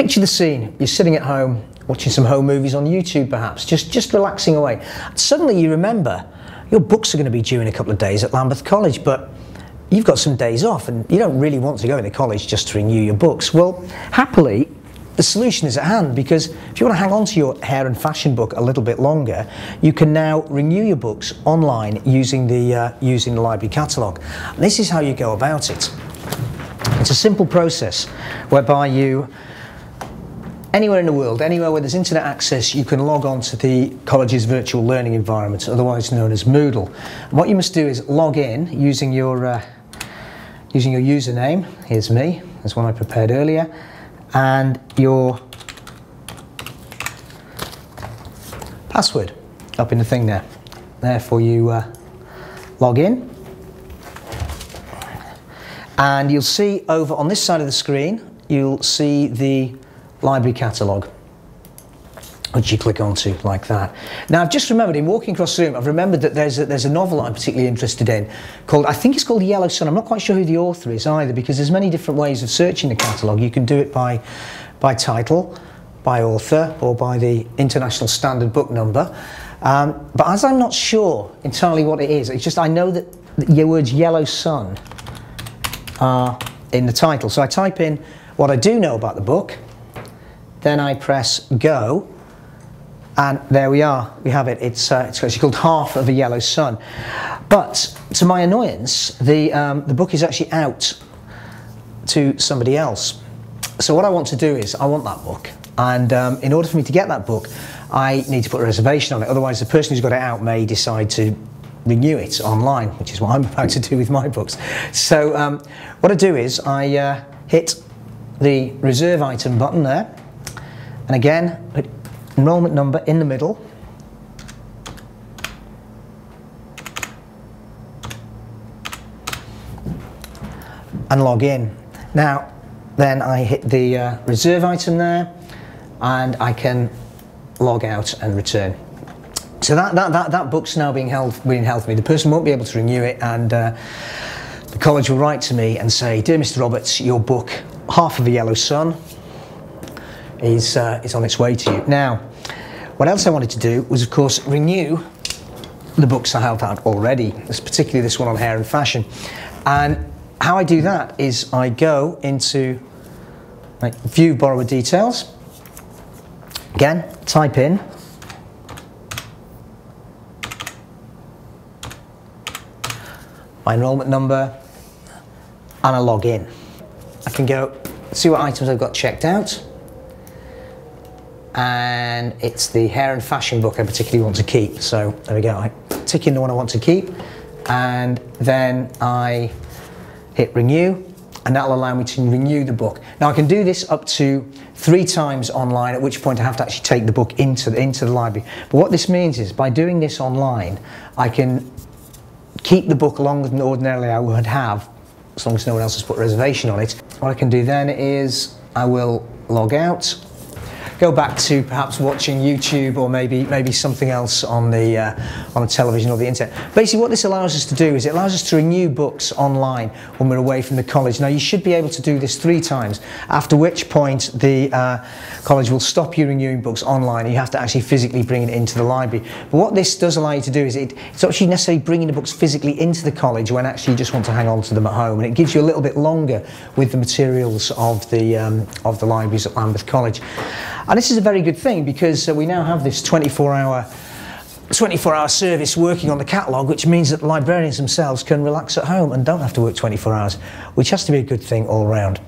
Picture the scene. You're sitting at home, watching some home movies on YouTube perhaps, just relaxing away. Suddenly you remember your books are going to be due in a couple of days at Lambeth College, but you've got some days off and you don't really want to go into college just to renew your books. Well, happily, the solution is at hand, because if you want to hang on to your hair and fashion book a little bit longer, you can now renew your books online using the library catalogue. And this is how you go about it. It's a simple process whereby you, anywhere in the world, anywhere where there's internet access, you can log on to the college's virtual learning environment, otherwise known as Moodle. And what you must do is log in using your username. Here's me, there's one I prepared earlier, and your password up in the thing there. Therefore you log in, and you'll see over on this side of the screen, you'll see the library catalogue, which you click onto like that. Now I've just remembered, in walking across the room, I've remembered that there's a novel I'm particularly interested in called, I think it's called Yellow Sun. I'm not quite sure who the author is either, because there's many different ways of searching the catalogue. You can do it by title, by author, or by the International Standard Book Number. But as I'm not sure entirely what it is, it's just I know that the words Yellow Sun are in the title. So I type in what I do know about the book, then I press go, and there we are, we have it. It's actually called Half of a Yellow Sun. But to my annoyance, the book is actually out to somebody else. So what I want to do is, I want that book, and in order for me to get that book, I need to put a reservation on it, otherwise the person who's got it out may decide to renew it online, which is what I'm about to do with my books. So what I do is I hit the reserve item button there, and again put enrolment number in the middle, and log in. Now then I hit the reserve item there, and I can log out and return. So that book's now being held for me. The person won't be able to renew it, and the college will write to me and say, "Dear Mr. Roberts, your book, Half of a Yellow Sun, is on its way to you." Now, what else I wanted to do was, of course, renew the books I have out already, particularly this one on hair and fashion. And how I do that is I go into View Borrower Details, again, type in my enrolment number, and I log in. I can go see what items I've got checked out, and it's the hair and fashion book I particularly want to keep. So there we go, I tick in the one I want to keep, and then I hit renew, and that'll allow me to renew the book. Now I can do this up to 3 times online, at which point I have to actually take the book into the library. But what this means is, by doing this online, I can keep the book longer than ordinarily I would have, as long as no one else has put a reservation on it. What I can do then is I will log out, go back to perhaps watching YouTube, or maybe something else on the television or the internet. Basically what this allows us to do is it allows us to renew books online when we're away from the college. Now you should be able to do this 3 times, after which point the college will stop you renewing books online, and you have to actually physically bring it into the library. But what this does allow you to do is it's actually necessarily bringing the books physically into the college when actually you just want to hang on to them at home, and it gives you a little bit longer with the materials of the libraries at Lambeth College. And this is a very good thing, because we now have this 24-hour service working on the catalogue, which means that librarians themselves can relax at home and don't have to work 24 hours, which has to be a good thing all round.